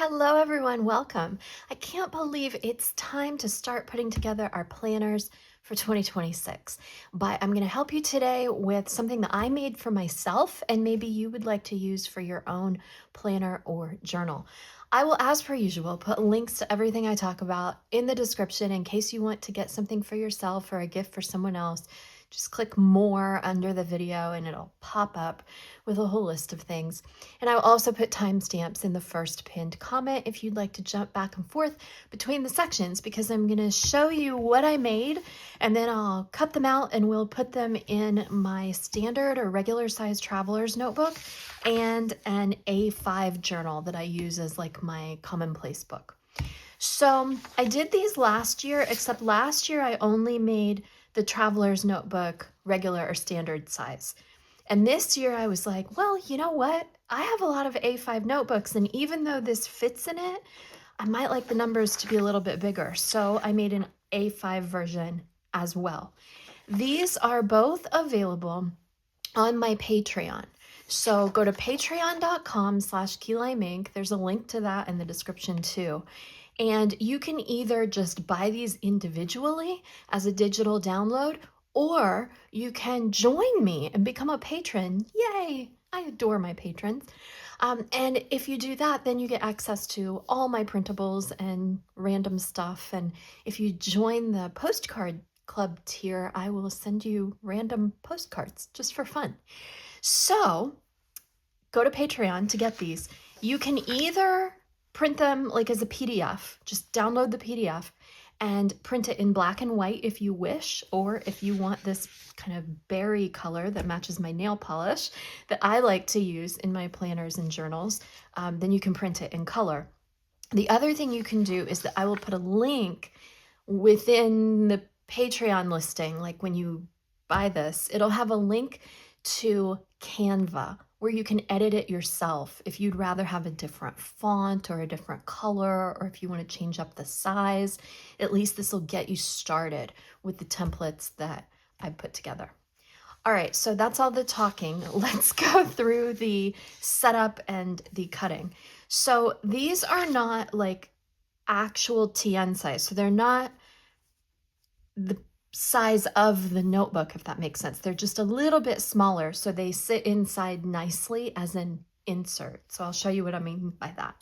Hello everyone, welcome. I can't believe it's time to start putting together our planners for 2026. But I'm going to help you today with something that I made for myself and maybe you would like to use for your own planner or journal. I will, as per usual, put links to everything I talk about in the description in case you want to get something for yourself or a gift for someone else. Just click more under the video and it'll pop up with a whole list of things. And I will also put timestamps in the first pinned comment if you'd like to jump back and forth between the sections, because I'm going to show you what I made and then I'll cut them out and we'll put them in my standard or regular size traveler's notebook and an A5 journal that I use as like my commonplace book. So I did these last year, except last year I only made the traveler's notebook regular or standard size. And this year I was like, well, you know what? I have a lot of A5 notebooks, and even though this fits in it, I might like the numbers to be a little bit bigger. So I made an A5 version as well. These are both available on my Patreon. So go to patreon.com/keylimeinc. There's a link to that in the description too. And you can either just buy these individually as a digital download, or you can join me and become a patron. Yay! I adore my patrons. And if you do that, then you get access to all my printables and random stuff. And if you join the postcard club tier, I will send you random postcards just for fun. So go to Patreon to get these. You can either print them like as a PDF, just download the PDF and print it in black and white if you wish, or if you want this kind of berry color that matches my nail polish that I like to use in my planners and journals, then you can print it in color. The other thing you can do is that I will put a link within the Patreon listing, like when you buy this, it'll have a link to Canva where you can edit it yourself if you'd rather have a different font or a different color, or if you want to change up the size. At least this will get you started with the templates that I put together. All right, so that's all the talking. Let's go through the setup and the cutting. So these are not like actual TN size. So they're not the size of the notebook, if that makes sense. They're just a little bit smaller, so they sit inside nicely as an insert. So I'll show you what I mean by that.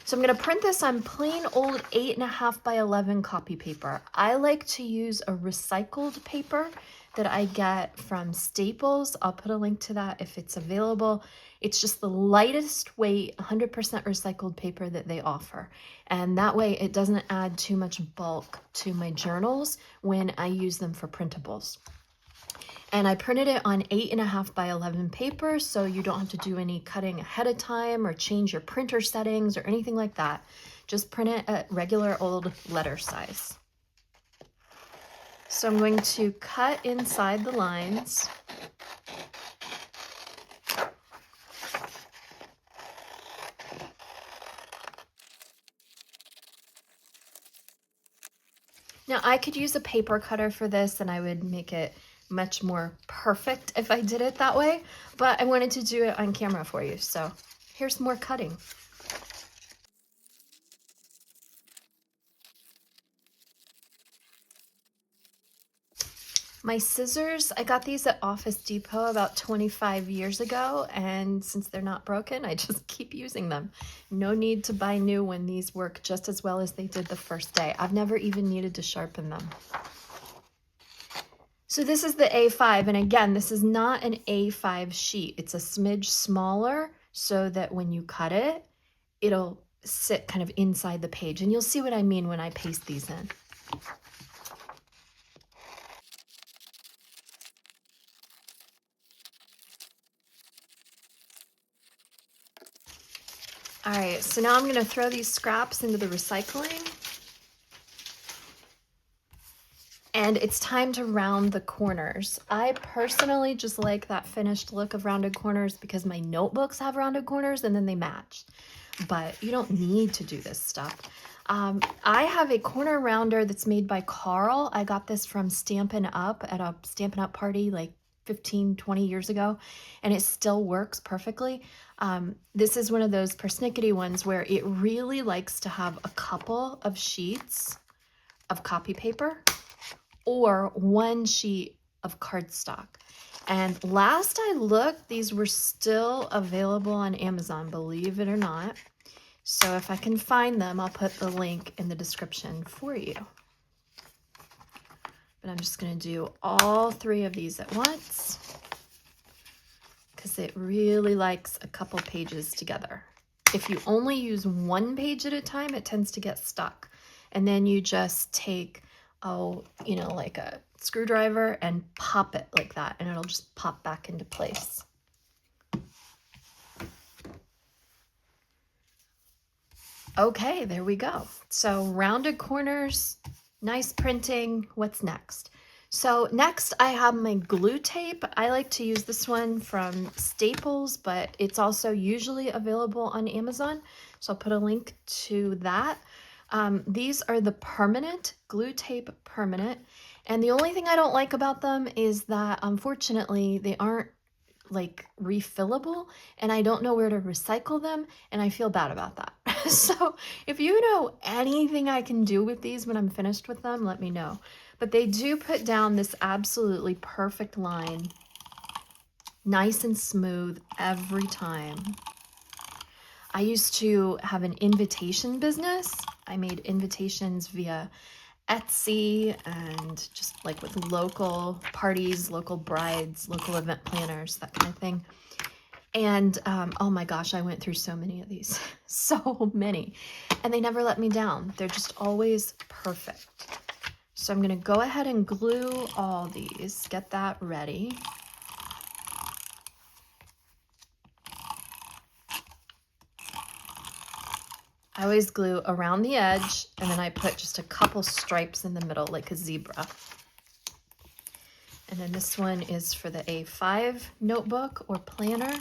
So I'm going to print this on plain old 8.5 by 11 copy paper. I like to use a recycled paper that I get from Staples. I'll put a link to that if it's available. It's just the lightest weight, 100% recycled paper that they offer. And that way it doesn't add too much bulk to my journals when I use them for printables. And I printed it on 8.5 by 11 paper, so you don't have to do any cutting ahead of time or change your printer settings or anything like that. Just print it at regular old letter size. So I'm going to cut inside the lines. Now I could use a paper cutter for this and I would make it much more perfect if I did it that way, but I wanted to do it on camera for you. So here's more cutting. My scissors, I got these at Office Depot about 25 years ago, and since they're not broken, I just keep using them. No need to buy new when these work just as well as they did the first day. I've never even needed to sharpen them. So this is the A5, and again, this is not an A5 sheet. It's a smidge smaller so that when you cut it, it'll sit kind of inside the page, and you'll see what I mean when I paste these in. All right, so now I'm going to throw these scraps into the recycling. And it's time to round the corners. I personally just like that finished look of rounded corners because my notebooks have rounded corners and then they match. But you don't need to do this stuff. I have a corner rounder that's made by Carl. I got this from Stampin' Up! At a Stampin' Up! Party like 15, 20 years ago, and it still works perfectly. This is one of those persnickety ones where it really likes to have a couple of sheets of copy paper or one sheet of cardstock. And last I looked, these were still available on Amazon, believe it or not. So if I can find them, I'll put the link in the description for you. But I'm just going to do all 3 of these at once because it really likes a couple pages together. If you only use 1 page at a time, it tends to get stuck. And then you just take, like a screwdriver and pop it like that, and it'll just pop back into place. Okay, there we go. So rounded corners, nice printing. What's next? So next I have my glue tape. I like to use this one from Staples, but it's also usually available on Amazon. So I'll put a link to that. These are the permanent, glue tape permanent. And the only thing I don't like about them is that unfortunately they aren't like refillable, and I don't know where to recycle them, and I feel bad about that. So if you know anything I can do with these when I'm finished with them, let me know. But they do put down this absolutely perfect line, nice and smooth every time. I used to have an invitation business. I made invitations via Etsy and just like with local parties, local brides, local event planners, that kind of thing. And oh my gosh, I went through so many of these, so many, and they never let me down. They're just always perfect. So I'm going to go ahead and glue all these, get that ready. I always glue around the edge, and then I put just a couple stripes in the middle like a zebra. And then this one is for the A5 notebook or planner.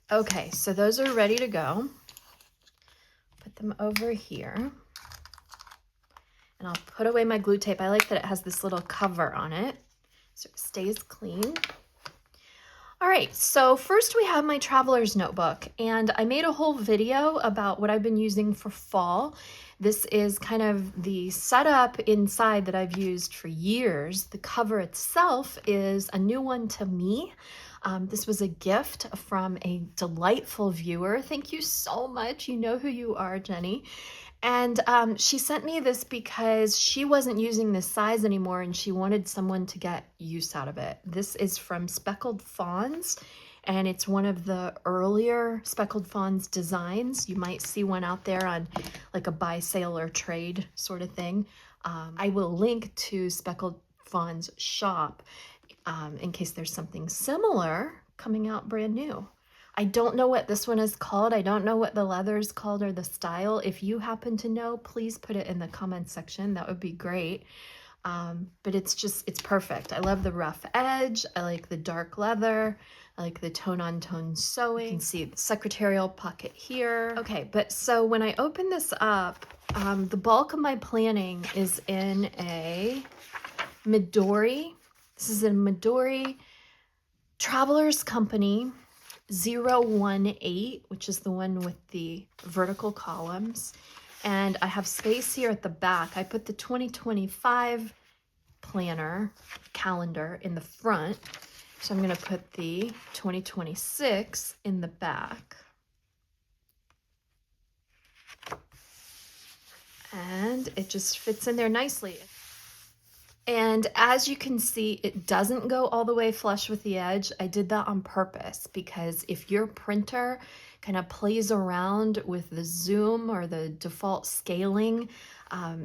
Okay, so those are ready to go. Put them over here. And I'll put away my glue tape. I like that it has this little cover on it so it stays clean. All right, so first we have my traveler's notebook, and I made a whole video about what I've been using for fall. This is kind of the setup inside that I've used for years. The cover itself is a new one to me. This was a gift from a delightful viewer. Thank you so much. You know who you are, Jenny. And she sent me this because she wasn't using this size anymore and she wanted someone to get use out of it. This is from Speckled Fawns, and it's one of the earlier Speckled Fawns designs. You might see one out there on like a buy, sale, or trade sort of thing. I will link to Speckled Fawns shop in case there's something similar coming out brand new. I don't know what this one is called. I don't know what the leather is called or the style. If you happen to know, please put it in the comments section. That would be great. But it's perfect. I love the rough edge. I like the dark leather. I like the tone-on-tone sewing. You can see the secretarial pocket here. Okay, but so when I open this up, the bulk of my planning is in a Midori. This is a Midori Traveler's Company 018, which is the one with the vertical columns. And I have space here at the back. I put the 2025 planner calendar in the front. So I'm going to put the 2026 in the back. And it just fits in there nicely. And as you can see, it doesn't go all the way flush with the edge. I did that on purpose because if your printer kind of plays around with the zoom or the default scaling,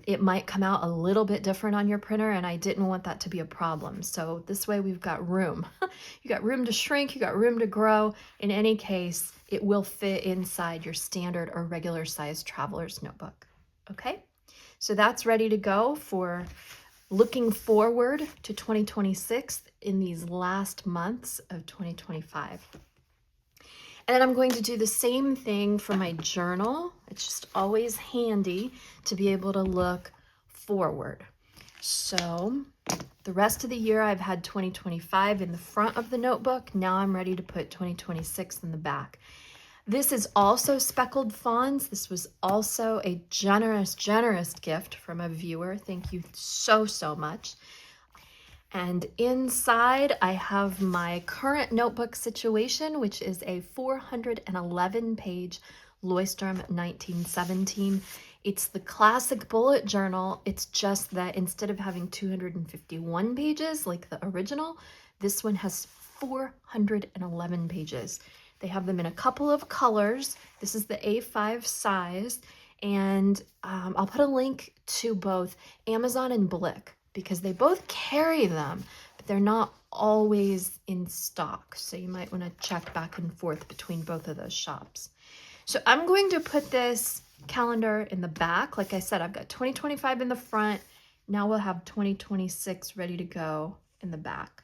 it might come out a little bit different on your printer, and I didn't want that to be a problem. So this way we've got room. You got room to shrink, you got room to grow. In any case, it will fit inside your standard or regular size traveler's notebook. Okay, so that's ready to go for looking forward to 2026 in these last months of 2025. And then I'm going to do the same thing for my journal. It's just always handy to be able to look forward. So the rest of the year I've had 2025 in the front of the notebook. Now I'm ready to put 2026 in the back. This is also speckled fawns. This was also a generous, generous gift from a viewer. Thank you so, so much. And inside I have my current notebook situation, which is a 411-page Leuchtturm 1917. It's the classic bullet journal. It's just that instead of having 251 pages like the original, this one has 411 pages. They have them in a couple of colors. This is the A5 size, and I'll put a link to both Amazon and Blick because they both carry them, but they're not always in stock. So you might want to check back and forth between both of those shops. So I'm going to put this calendar in the back. Like I said, I've got 2025 in the front. Now we'll have 2026 ready to go in the back.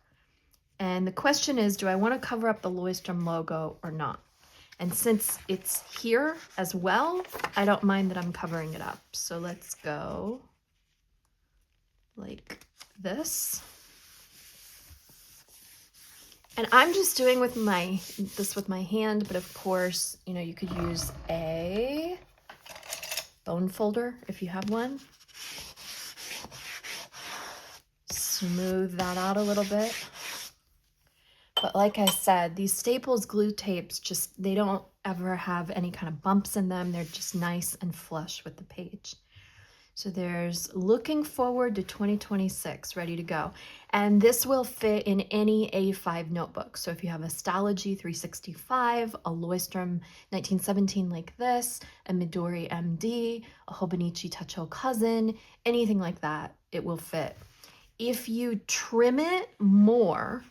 And the question is, do I want to cover up the Leuchtturm logo or not? And since it's here as well, I don't mind that I'm covering it up. So let's go like this. And I'm just doing with this with my hand, but of course, you know, you could use a bone folder if you have one. Smooth that out a little bit. But like I said, these Staples glue tapes just, they don't ever have any kind of bumps in them. They're just nice and flush with the page. So there's looking forward to 2026, ready to go. And this will fit in any A5 notebook. So if you have a Stalogy 365, a Leuchtturm 1917 like this, a Midori MD, a Hobonichi Tacho Cousin, anything like that, it will fit. If you trim it more,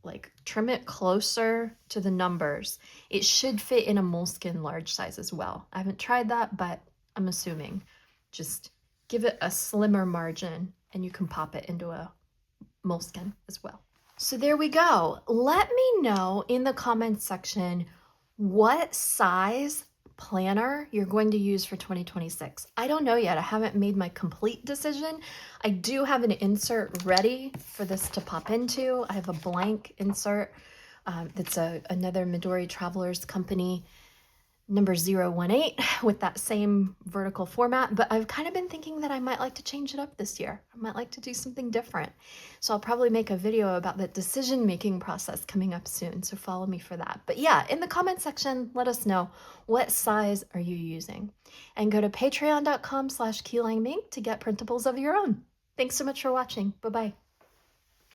like trim it closer to the numbers, it should fit in a moleskin large size as well. I haven't tried that, but I'm assuming. Just give it a slimmer margin and you can pop it into a moleskin as well. So there we go. Let me know in the comments section what size planner you're going to use for 2026. I don't know yet. I haven't made my complete decision. I do have an insert ready for this to pop into. I have a blank insert that's another Midori Travelers Company number 018 with that same vertical format, but I've kind of been thinking that I might like to change it up this year. I might like to do something different. So I'll probably make a video about the decision-making process coming up soon, so follow me for that. But yeah, in the comment section, let us know, what size are you using? And go to patreon.com/keylimemink to get printables of your own. Thanks so much for watching. Bye-bye.